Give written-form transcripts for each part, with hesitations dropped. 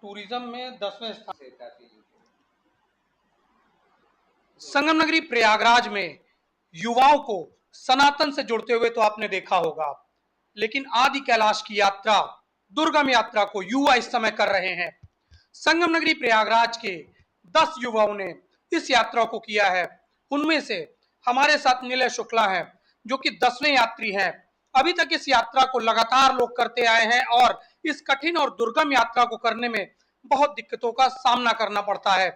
Tourism में 10वें स्थान से जाती है। संगम नगरी प्रयागराज में युवाओं को सनातन से जुड़ते हुए तो आपने देखा होगा, लेकिन आदि कैलाश की यात्रा, दुर्गम यात्रा को युवा इस समय कर रहे हैं। संगम नगरी प्रयागराज के 10 युवाओं ने इस यात्रा को किया है। उनमें से हमारे साथ निलय शुक्ला हैं, जो कि 10वें यात्री हैं। अभी तक इस यात्रा को लगातार लोग करते आए हैं और इस कठिन और दुर्गम यात्रा को करने में बहुत दिक्कतों का सामना करना पड़ता है।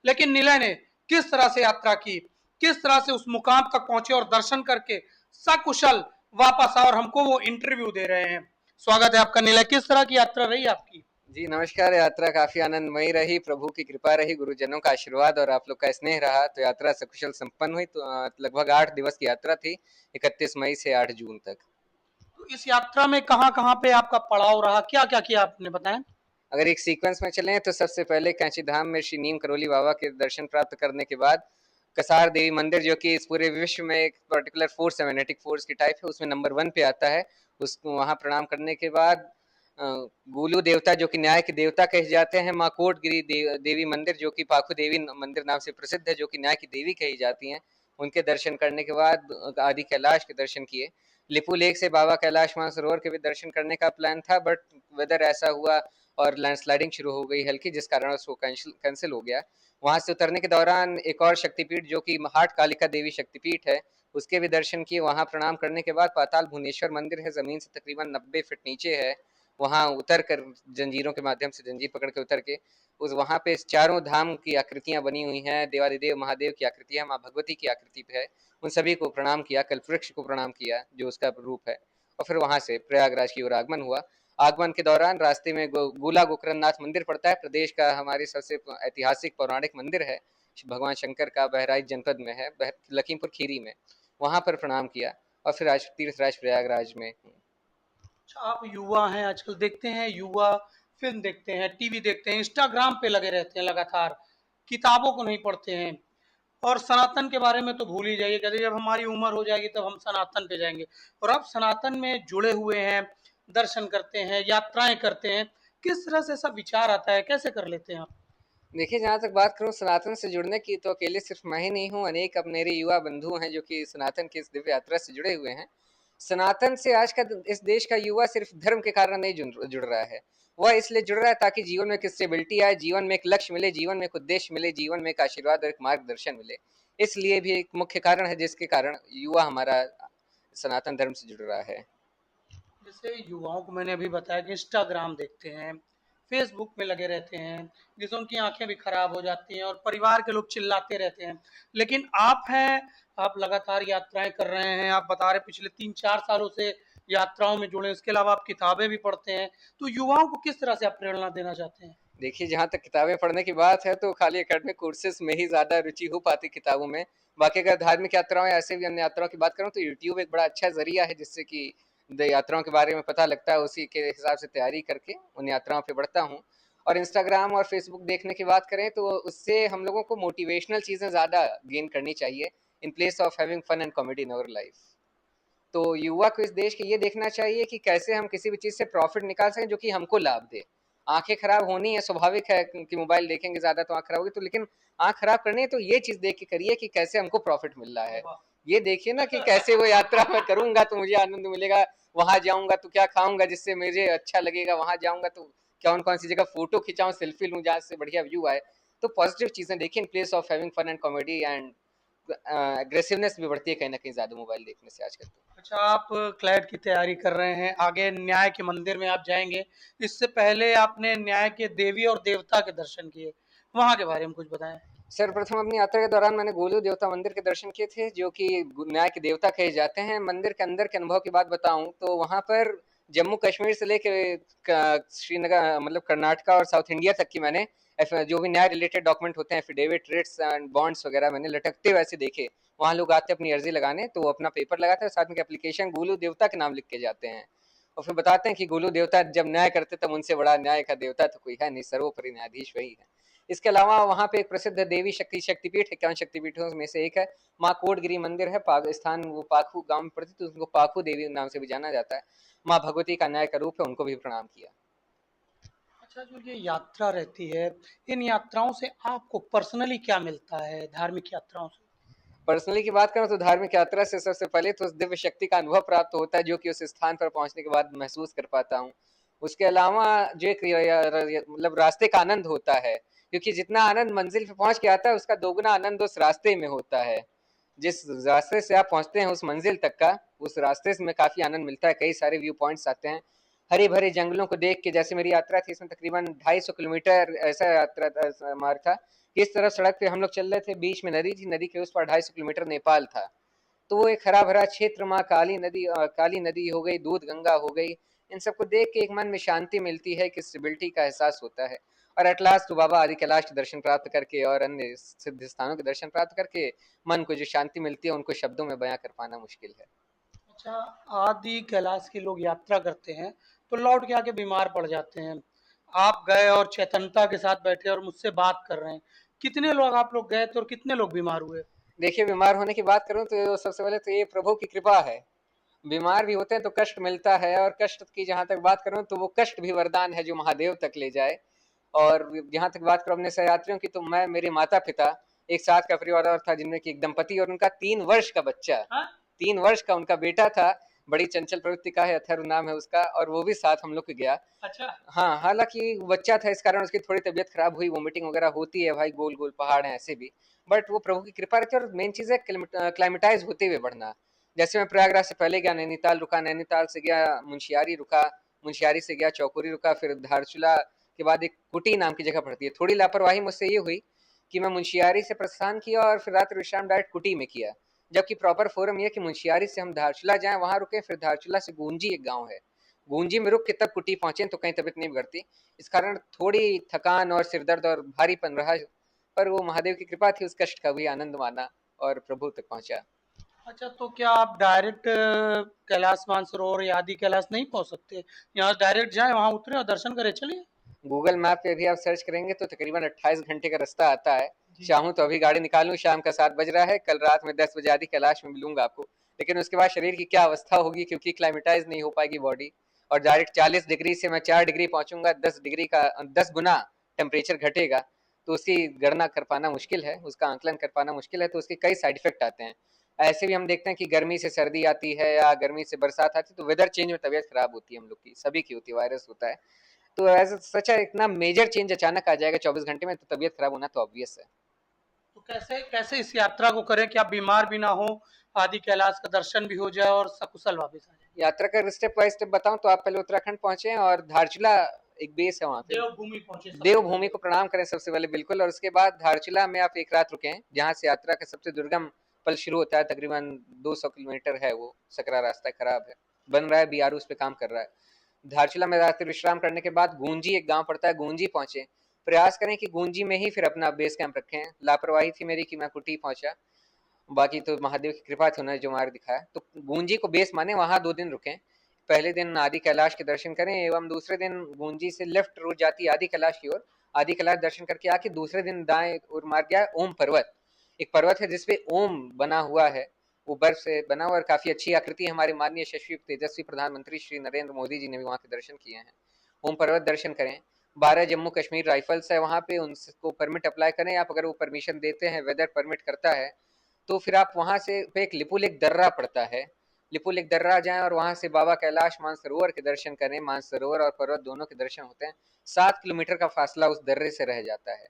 लेकिन निलय ने किस तरह से यात्रा की, किस तरह से उस मुकाम तक पहुंचे और दर्शन करके सकुशल वापस आए और हमको वो इंटरव्यू दे रहे हैं। स्वागत है आपका निलय, किस तरह की यात्रा रही आपकी? जी नमस्कार। यात्रा काफी आनंदमयी रही, प्रभु की कृपा रही, गुरुजनों का आशीर्वाद और आप लोग का स्नेह रहा, तो यात्रा सकुशल संपन्न हुई। तो लगभग 8 दिवस की यात्रा थी, 31 मई से 8 जून तक। तो इस यात्रा में कहाँ कहाँ पे आपका पड़ाव रहा, क्या क्या किया आपने, बताएं। अगर एक सीक्वेंस में चलें तो सबसे पहले कैंची धाम में श्री नीम करोली बाबा के दर्शन प्राप्त करने के बाद कसार देवी मंदिर, जो कि इस पूरे विश्व में एक पर्टिकुलर फोर्स है, मैग्नेटिक फोर्स की टाइप है, उसमें नंबर 1 पे आता है। उसको वहां प्रणाम करने के बाद गोलू देवता, जो कि न्याय के देवता कहे जाते हैं, माँ कोटगिरी देवी मंदिर, जो कि पाखु देवी मंदिर नाम से प्रसिद्ध है, जो कि न्याय की देवी कही जाती हैं, उनके दर्शन करने के बाद आदि कैलाश के दर्शन किए। लिपू लेक से बाबा कैलाश मानसरोवर के भी दर्शन करने का प्लान था, बट वेदर ऐसा हुआ और लैंडस्लाइडिंग शुरू हो गई हल्की, जिस कारण उसको कैंसिल हो गया। वहां से उतरने के दौरान एक और शक्तिपीठ, जो कि हाट कालिका देवी शक्तिपीठ है, उसके भी दर्शन किए। वहां प्रणाम करने के बाद पाताल भुवनेश्वर मंदिर है, जमीन से तकरीबन 90 फीट नीचे है, वहां उतर कर जंजीरों के माध्यम से जंजीर पकड़ के उतर के उस वहां पे चारों धाम की आकृतियां बनी हुई हैं, देवादिदेव महादेव की आकृतियां, माँ भगवती की आकृति पे है, उन सभी को प्रणाम किया, कल्पवृक्ष को प्रणाम किया जो उसका रूप है, और फिर वहां से प्रयागराज की ओर आगमन हुआ। आगमन के दौरान रास्ते में गोला गोकर्णनाथ मंदिर पड़ता है, प्रदेश का हमारे सबसे ऐतिहासिक पौराणिक मंदिर है, भगवान शंकर का, बहराइच जनपद में है, लखीमपुर खीरी में, वहां पर प्रणाम किया और फिर आज तीर्थराज प्रयागराज में। अच्छा, आप युवा हैं, आजकल देखते हैं युवा फिल्म देखते हैं, टीवी देखते हैं, इंस्टाग्राम पे लगे रहते हैं लगातार, किताबों को नहीं पढ़ते हैं और सनातन के बारे में तो भूल ही जाइए। कहते जब हमारी उम्र हो जाएगी तब हम सनातन पे जाएंगे, और अब सनातन में जुड़े हुए हैं, दर्शन करते हैं, यात्राएं करते हैं। किस तरह से सब विचार आता है, कैसे कर लेते हैं आप? देखिए, जहाँ तक बात करूँ सनातन से जुड़ने की, तो अकेले सिर्फ मैं ही नहीं हूँ, अनेक अब मेरे युवा बंधु हैं जो कि सनातन की इस दिव्य यात्रा से जुड़े हुए हैं। सनातन से आज का इस देश का युवा सिर्फ धर्म के कारण नहीं जुड़ रहा है, वह इसलिए जुड़ रहा है ताकि जीवन में एक स्टेबिलिटी आए, जीवन में एक लक्ष्य मिले, जीवन में एक उद्देश्य मिले, जीवन में एक आशीर्वाद और एक मार्गदर्शन मिले। इसलिए भी एक मुख्य कारण है जिसके कारण युवा हमारा सनातन धर्म से जुड़ रहा है। जैसे युवाओं को मैंने अभी बताया कि इंस्टाग्राम देखते हैं, फेसबुक में लगे रहते हैं, जिससे उनकी आंखें भी खराब हो जाती हैं और परिवार के लोग चिल्लाते रहते हैं। लेकिन आप हैं, आप लगातार यात्राएं कर रहे हैं, आप बता रहे पिछले 3-4 सालों से यात्राओं में जुड़े, इसके अलावा आप किताबें भी पढ़ते हैं। तो युवाओं को किस तरह से आप प्रेरणा देना चाहते हैं? देखिए, जहाँ तक किताबें पढ़ने की बात है तो खाली एकेडमिक कोर्सेज में ही ज़्यादा रुचि हो पाती किताबों में। बाकी अगर धार्मिक यात्राओं या ऐसे भी अन्य यात्राओं की बात करूँ तो यूट्यूब एक बड़ा अच्छा ज़रिया है, जिससे कि यात्राओं के बारे में पता लगता है, उसी के हिसाब से तैयारी करके उन यात्राओं पे बढ़ता हूँ। और इंस्टाग्राम और फेसबुक देखने की बात करें तो उससे हम लोगों को मोटिवेशनल चीज़ें ज़्यादा गेन करनी चाहिए, in place of having fun and comedy in our life. तो युवा को इस देश के ये देखना चाहिए कि कैसे हम किसी भी चीज़ से प्रॉफिट निकाल सकें जो कि हमको लाभ दे। आंखें खराब होनी है, स्वाभाविक है कि मोबाइल देखेंगे ज़्यादा तो आंख खराब होगी, तो लेकिन आंख खराब करनी है तो ये चीज़ देख के करिए कि कैसे हमको प्रॉफिट मिल रहा है। ये देखिए ना कि कैसे वो यात्रा मैं करूंगा तो मुझे आनंद मिलेगा, वहां जाऊंगा तो क्या खाऊंगा जिससे मुझे अच्छा लगेगा, वहां जाऊंगा तो कौन कौन सी जगह फोटो खिंचाऊं, सेल्फी लूं जहाँ से बढ़िया व्यू आए। तो पॉजिटिव चीजें देखिए in place of having fun and comedy, and aggressiveness भी बढ़ती है कहीं ना कहीं ज्यादा मोबाइल देखने से आजकल तो। अच्छा, आप क्लैट की तैयारी कर रहे हैं, आगे न्याय के मंदिर में आप जाएंगे। इससे पहले आपने न्याय के देवी और देवता के दर्शन किए, वहां के बारे में कुछ बताएं। सर्वप्रथम अपनी यात्रा के दौरान मैंने गोलू देवता मंदिर के दर्शन किए थे, जो कि न्याय के देवता कहे जाते हैं। मंदिर के अंदर के अनुभव की बात बताऊं तो वहां पर जम्मू कश्मीर से लेके श्रीनगर, मतलब कर्नाटका और साउथ इंडिया तक की मैंने जो भी न्याय रिलेटेड डॉक्यूमेंट होते हैं, एफिडेविट, रिट्स एंड बॉन्ड्स वगैरह मैंने लटकते वैसे देखे। वहां लोग आते अपनी अर्जी लगाने, तो वो अपना पेपर लगाते हैं, साथ में एप्लीकेशन गोलू देवता के नाम लिख के जाते हैं, और फिर बताते हैं कि गोलू देवता जब न्याय करते तब उनसे बड़ा न्याय का देवता तो कोई है नहीं, सर्वोपरि न्यायाधीश वही है। इसके अलावा वहाँ पे एक प्रसिद्ध देवी शक्तिपीठ, 51 शक्तिपीठों में से एक है, माँ कोटगिरी मंदिर है, स्थान वो पाखू गांव में पड़ती, तो उनको पाखू देवी नाम से भी जाना जाता है। माँ भगवती का न्याय का रूप है, उनको भी प्रणाम किया। अच्छा, जो ये यात्रा रहती है, इन यात्राओं से आपको पर्सनली क्या मिलता है धार्मिक यात्राओं से? पर्सनली की बात करूँ तो धार्मिक यात्रा से सबसे पहले तो उस दिव्य शक्ति का अनुभव प्राप्त होता है जो कि उस स्थान पर पहुंचने के बाद महसूस कर पाता हूँ। उसके अलावा जो एक मतलब रास्ते का आनंद होता है, क्योंकि जितना आनंद मंजिल पे पहुंच के आता है उसका दोगुना आनंद उस रास्ते में होता है। जिस रास्ते से आप पहुंचते हैं उस मंजिल तक का, उस रास्ते में काफी आनंद मिलता है। कई सारे व्यू पॉइंट्स आते हैं हरे भरे जंगलों को देख के। जैसे मेरी यात्रा थी इसमें तकरीबन 250 किलोमीटर ऐसा यात्रा मार्ग था कि इस तरफ सड़क पे हम लोग चल रहे थे, बीच में नदी थी, नदी के उस पर 250 किलोमीटर नेपाल था। तो वो एक हरा भरा क्षेत्र, माँ काली नदी हो गई, दूध गंगा हो गई, इन सबको देख के एक मन में शांति मिलती है कि स्टेबिलिटी का एहसास होता है। और एट लास्ट तो बाबा आदि कैलाश के दर्शन प्राप्त करके और अन्य सिद्ध स्थानों के दर्शन प्राप्त करके मन को जो शांति मिलती है उनको शब्दों में बयां कर पाना मुश्किल है। अच्छा, आदि कैलाश के लोग यात्रा करते हैं, तो लौट के आके बीमार पड़ जाते हैं। आप गए और चैतन्यता के साथ बैठे और मुझसे बात कर रहे हैं। कितने लोग आप लोग गए थे और कितने लोग बीमार हुए? देखिए, बीमार होने की बात करूं तो सबसे पहले तो ये प्रभु की कृपा है। बीमार भी होते हैं तो कष्ट मिलता है, और कष्ट की जहां तक बात करूं तो वो कष्ट भी वरदान है जो महादेव तक ले जाए। और जहां तक बात करूं अपने सहयात्रियों की, तो मैं, मेरे माता पिता, एक साथ का परिवार और था जिनमें कि एक दंपति और उनका 3 वर्ष का बच्चा, हाँ? 3 वर्ष का उनका बेटा था। बड़ी चंचल प्रवृत्ति का है, अथर्व नाम है उसका, और वो भी साथ हम लोग के गया। अच्छा। हाँ, हालांकि बच्चा था इस कारण उसकी थोड़ी तबीयत खराब हुई, वोमिटिंग वगैरह होती है भाई, गोल गोल पहाड़ है ऐसे भी। बट वो प्रभु की कृपा रहती है। और मेन चीज है क्लाइमेटाइज होते हुए बढ़ना। जैसे मैं प्रयागराज से पहले गया, नैनीताल रुका, नैनीताल से गया मुंशियारी रुका, मुंशियारी से गया चौकुरी रुका, फिर धारचूला के बाद एक कुटी नाम की जगह पड़ती है। थोड़ी लापरवाही मुझसे ये हुई कि मैं मुंशियारी से प्रस्थान किया और फिर रात्रि विश्राम डायरेक्ट कुटी में किया, जबकि प्रॉपर फोरम यह कि मुंशियारी से हम धारचूला जाएं, वहां रुके, फिर धारचूला से गूंजी एक गांव है, गूंजी में रुक के तब कुटी पहुंचे, तो कहीं तबीयत नहीं बिगड़ती। इस कारण थोड़ी थकान और सिरदर्द और भारीपन रहा, पर वो महादेव की कृपा थी, उस कष्ट का भी आनंद माना और प्रभु तक पहुंचा। अच्छा, तो क्या आप डायरेक्ट कैलाश मानसरोवर या आदि कैलाश नहीं पहुंच सकते? यहाँ डायरेक्ट जाएं, वहां उतरे और दर्शन करें, चलिए। गूगल मैप पे भी आप सर्च करेंगे तो तकरीबन 28 घंटे का रास्ता आता है। जी। चाहूँ तो अभी गाड़ी निकालूं, शाम का 7 बज रहा है, कल रात में 10 बजे आदि कैलाश में मिलूंगा आपको। लेकिन उसके बाद शरीर की क्या अवस्था होगी, क्योंकि क्लाइमेटाइज नहीं हो पाएगी बॉडी। और डायरेक्ट 40 डिग्री से मैं 4 डिग्री पहुंचूंगा, 10 डिग्री का 10 गुना टेम्परेचर घटेगा। तो उसकी गणना कर पाना मुश्किल है, उसका आंकलन कर पाना मुश्किल है, तो उसके कई साइड इफेक्ट आते हैं। ऐसे भी हम देखते हैं कि गर्मी से सर्दी आती है या गर्मी से बरसात आती है, तो वेदर चेंज में तबीयत खराब होती है हम लोग की, सभी की होती है, वायरस होता है। तो एज सच है, इतना मेजर चेंज अचानक आ जाएगा 24 घंटे में, तो तबीयत खराब होना तो ऑब्वियस है। तो कैसे कैसे इस यात्रा को करें कि आप बीमार भी ना हो, आदि कैलाश का दर्शन भी हो जाए और सकुशल वापस आ जाए? यात्रा का स्टेप बाय स्टेप बताऊं तो आप पहले उत्तराखंड पहुंचे और धारचूला एक बेस है वहां पे। देवभूमि पहुंचे सबसे देवभूमि पहले। को प्रणाम करें सबसे पहले, बिल्कुल। और उसके बाद धारचूला में आप एक रात रुके, जहां से यात्रा का सबसे दुर्गम पल शुरू होता है। तकरीबन 200 किलोमीटर है वो, सकरा रास्ता खराब है, बन रहा है, बीआरओ उस पर काम कर रहा है। धारचूला में रात्रि विश्राम करने के बाद गूंजी एक गांव पड़ता है, गूंजी पहुंचे। प्रयास करें कि गूंजी में ही फिर अपना बेस कैंप रखें। लापरवाही थी मेरी कि मैं कुटी पहुंचा, बाकी तो महादेव की कृपा थी, उन्होंने जो मार्ग दिखाया। तो गूंजी को बेस माने, वहां 2 दिन रुके। पहले दिन आदि कैलाश के दर्शन करें, एवं दूसरे दिन गूंजी से लेफ्ट रूट जाती है आदि कैलाश की ओर। आदि कैलाश दर्शन करके आके दूसरे दिन दाएं और मार्ग गया ओम पर्वत। एक पर्वत है जिसपे ओम बना हुआ है, वो बर्फ से बना हुआ और काफी अच्छी आकृति है। हमारे माननीय यशस्वी तेजस्वी प्रधानमंत्री श्री नरेंद्र मोदी जी ने भी वहां के दर्शन किए हैं। ओम पर्वत दर्शन करें। 12 जम्मू कश्मीर राइफल्स है वहां पे, उनको परमिट अप्लाई करें आप, अगर वो परमिशन देते हैं, वेदर परमिट करता है, तो फिर आप वहां से पे एक लिपुलेख दर्रा पड़ता है, लिपुलेख दर्रा जाएं और वहां से बाबा कैलाश मानसरोवर के दर्शन करें। मानसरोवर और पर्वत दोनों के दर्शन होते हैं। 7 किलोमीटर का फासला उस दर्रे से रह जाता है,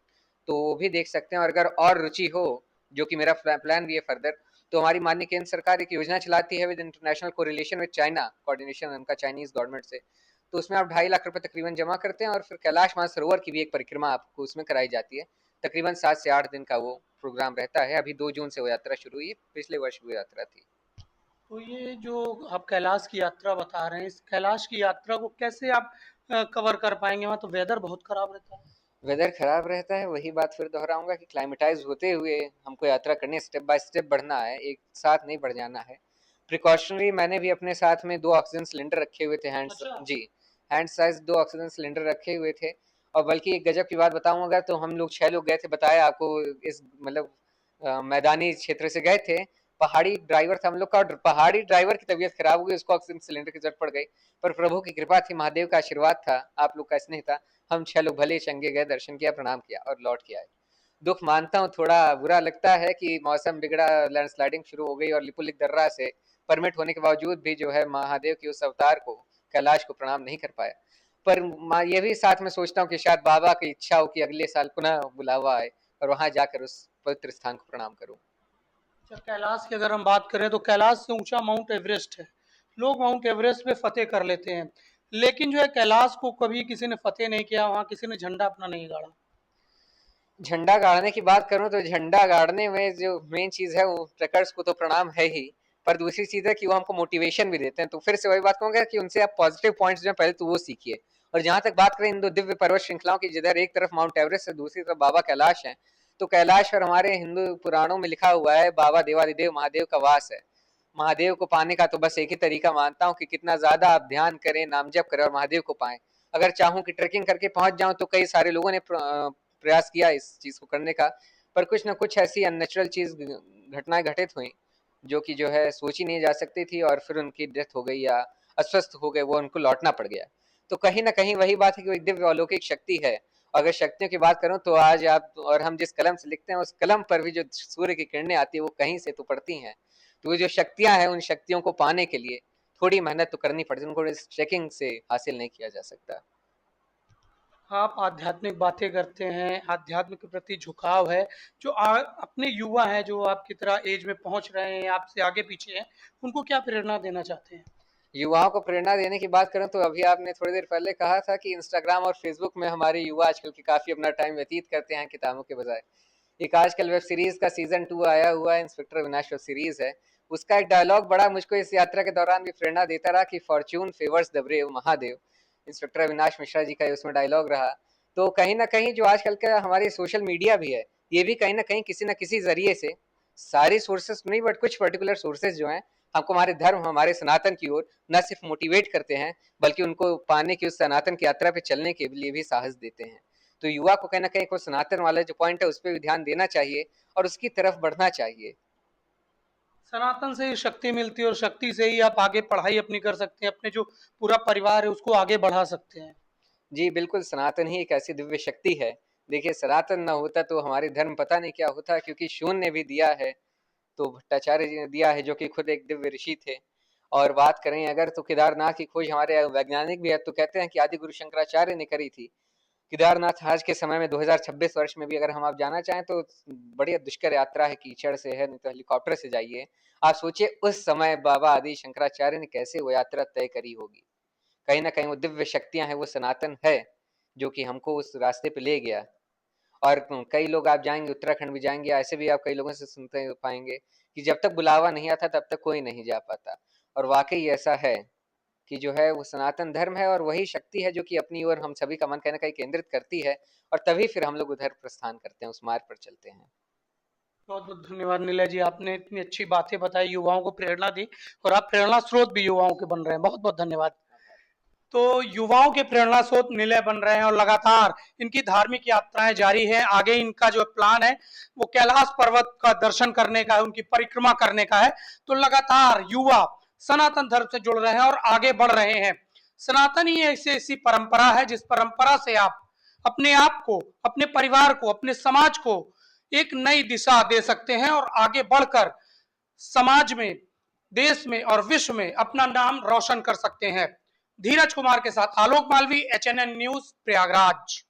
तो वो भी देख सकते हैं। और अगर और रुचि हो, जो कि मेरा प्लान भी है फर्दर, तो हमारी माननीय केंद्र सरकार एक योजना चलाती है with international correlation with China, coordination उनका चाइनीज गवर्नमेंट से। तो उसमें आप 2.5 लाख रुपए तकरीबन जमा करते हैं और फिर कैलाश मानसरोवर की भी एक परिक्रमा आपको उसमें कराई जाती है। तकरीबन 7 से 8 दिन का वो प्रोग्राम रहता है। अभी 2 जून से वो यात्रा शुरू हुई है, पिछले वर्ष वो यात्रा थी। तो ये जो आप कैलाश की यात्रा बता रहे हैं, इस कैलाश की यात्रा को कैसे आप कवर कर पाएंगे? वहाँ तो वेदर बहुत खराब रहता है। वेदर खराब रहता है, वही बात फिर दोहराऊंगा कि क्लाइमेटाइज होते हुए हमको यात्रा करनी है, स्टेप बाय स्टेप बढ़ना है, एक साथ नहीं बढ़ जाना है। प्रिकॉशनरी मैंने भी अपने साथ में 2 ऑक्सीजन सिलेंडर रखे हुए थे, अच्छा। जी, हैंड साइज 2 ऑक्सीजन सिलेंडर रखे हुए थे। और बल्कि एक गजब की बात बताऊं, अगर तो हम लोग 6 लोग गए थे, बताया आपको, इस मतलब मैदानी क्षेत्र से गए थे। पहाड़ी ड्राइवर था हम लोग का, और पहाड़ी ड्राइवर की तबीयत खराब हो गई, उसको ऑक्सीजन सिलेंडर की जरूरत पड़ गई। पर प्रभु की कृपा थी, महादेव का आशीर्वाद था, आप लोग का स्नेह था, हम 6 लोग भले चंगे गए, दर्शन किया, प्रणाम किया और लौट के आए। दुख मानता हूँ, थोड़ा बुरा लगता है कि मौसम बिगड़ा, लैंडस्लाइडिंग शुरू हो गई और लिपुलेख दर्रा से परमिट होने के बावजूद भी जो है महादेव की उस अवतार को, कैलाश को प्रणाम नहीं कर पाया। पर ये भी साथ में सोचता हूँ कि शायद बाबा की इच्छा हो कि अगले साल पुनः बुलावा आए और वहां जाकर उस पवित्र स्थान को प्रणाम करूं। अच्छा, कैलाश की अगर हम बात करें तो कैलाश से ऊंचा माउंट एवरेस्ट है। लोग माउंट एवरेस्ट पे फतेह कर लेते हैं, लेकिन जो है कैलाश को कभी किसी ने फतेह नहीं किया, वहां किसी ने झंडा अपना नहीं गाड़ा। झंडा गाड़ने की बात करूं तो झंडा गाड़ने में जो मेन चीज है वो ट्रैकर्स को तो प्रणाम है ही, पर दूसरी चीज है कि वो हमको मोटिवेशन भी देते हैं। तो फिर से वही बात कहूंगा कि उनसे आप पॉजिटिव पॉइंट्स जो है पहले तो वो सीखिए। और जहां तक बात करें इन दो दिव्य पर्वत श्रृंखलाओं की, जिधर एक तरफ माउंट एवरेस्ट है, दूसरी तरफ बाबा कैलाश है, तो कैलाश पर हमारे हिंदू पुराणों में लिखा हुआ है बाबा देवादिदेव महादेव का वास है। महादेव को पाने का तो बस एक ही तरीका मानता हूँ कि कितना ज्यादा आप ध्यान करें, नाम जप करें और महादेव को पाएं। अगर चाहूं कि ट्रेकिंग करके पहुंच जाऊं तो कई सारे लोगों ने प्रयास किया इस चीज को करने का, पर कुछ ना कुछ ऐसी अननेचुरल चीज, घटनाएं घटित हुई जो कि जो है सोची नहीं जा सकती थी और फिर उनकी डेथ हो गई या अस्वस्थ हो गए, वो उनको लौटना पड़ गया। तो कहीं ना कहीं वही बात है कि वो एक दिव्य अलौकिक शक्ति है। अगर शक्तियों की बात करूं तो आज आप और हम जिस कलम से लिखते हैं उस कलम पर भी जो सूर्य की किरणें आती है वो कहीं से तो पड़ती हैं। तो वो जो शक्तियां हैं उन शक्तियों को पाने के लिए थोड़ी मेहनत तो करनी पड़ती है, उनको इस ट्रेकिंग से हासिल नहीं किया जा सकता। आप आध्यात्मिक बातें करते हैं, आध्यात्म के प्रति झुकाव है। जो अपने युवा हैं, जो आपकी तरह एज में पहुंच रहे हैं, आपसे आगे पीछे हैं, उनको क्या प्रेरणा देना चाहते हैं? युवाओं को प्रेरणा देने की बात करें तो अभी आपने थोड़ी देर पहले कहा था कि इंस्टाग्राम और फेसबुक में हमारे युवा आजकल के काफी अपना टाइम व्यतीत करते हैं किताबों के बजाय। एक आजकल वेब सीरीज का सीजन 2 आया हुआ है, इंस्पेक्टर अविनाश वेब सीरीज है। उसका एक डायलॉग बड़ा मुझको इस यात्रा के दौरान भी प्रेरणा देता रहा कि fortune favours the brave Mahadev. Inspector Avinash Mishra ji का उसमें डायलॉग रहा। तो कहीं ना कहीं जो आजकल का हमारे सोशल मीडिया भी है, ये भी कहीं ना किसी जरिए से, सारी सोर्सेस नहीं बट कुछ पर्टिकुलर सोर्सेज जो हैं हमको हमारे धर्म, हमारे सनातन की ओर न सिर्फ मोटिवेट करते हैं बल्कि उनको पाने की, उस सनातन की यात्रा पे चलने के लिए भी साहस देते हैं। तो युवा को कहीं ना कहीं कोई सनातन वाला जो पॉइंट है उस पर भी ध्यान देना चाहिए और उसकी तरफ बढ़ना चाहिए। सनातन से ही शक्ति मिलती है और शक्ति से ही आप आगे पढ़ाई अपनी कर सकते हैं, अपने जो पूरा परिवार है उसको आगे बढ़ा सकते हैं। जी बिल्कुल, सनातन ही एक ऐसी दिव्य शक्ति है। देखिए सनातन न होता तो हमारे धर्म पता नहीं क्या होता, क्योंकि शून्य ने भी दिया है तो भट्टाचार्य जी ने दिया है जो कि खुद एक दिव्य ऋषि थे। और बात करें अगर तो केदारनाथ की खोज हमारे वैज्ञानिक भी है, तो कहते हैं कि आदि गुरु शंकराचार्य ने करी थी। केदारनाथ आज के समय में 2026 वर्ष में भी अगर हम आप जाना चाहें तो बड़ी दुष्कर यात्रा है, कीचड़ से है, नहीं तो हेलीकॉप्टर से जाइए। आप सोचिए उस समय बाबा आदि शंकराचार्य ने कैसे वो यात्रा तय करी होगी। कहीं ना कहीं वो दिव्य शक्तियां हैं, वो सनातन है जो कि हमको उस रास्ते पे ले गया। और कई लोग आप जाएंगे, उत्तराखंड भी जाएंगे, ऐसे भी आप कई लोगों से सुनते पाएंगे कि जब तक बुलावा नहीं आता तब तक कोई नहीं जा पाता। और वाकई ऐसा है कि जो है वो सनातन धर्म है और वही शक्ति है जो कि अपनी ओर हम सभी का मन कहीं ना कहीं केंद्रित करती है और तभी फिर हम लोग उधर प्रस्थान करते हैं, उस मार्ग पर चलते हैं। बहुत बहुत धन्यवाद नीला जी, आपने इतनी अच्छी बातें बताई, युवाओं को प्रेरणा दी, और आप प्रेरणा स्रोत भी युवाओं के बन रहे हैं। बहुत बहुत धन्यवाद। तो युवाओं के प्रेरणा स्रोत निलय बन रहे हैं और लगातार इनकी धार्मिक यात्राएं जारी हैं। आगे इनका जो प्लान है वो कैलाश पर्वत का दर्शन करने का है, उनकी परिक्रमा करने का है। तो लगातार युवा सनातन धर्म से जुड़ रहे हैं और आगे बढ़ रहे हैं। सनातन ही ऐसी ऐसी परंपरा है जिस परंपरा से आप अपने आप को, अपने परिवार को, अपने समाज को एक नई दिशा दे सकते हैं और आगे बढ़कर समाज में, देश में और विश्व में अपना नाम रोशन कर सकते हैं। धीरज कुमार के साथ आलोक मालवी, HNN न्यूज, प्रयागराज।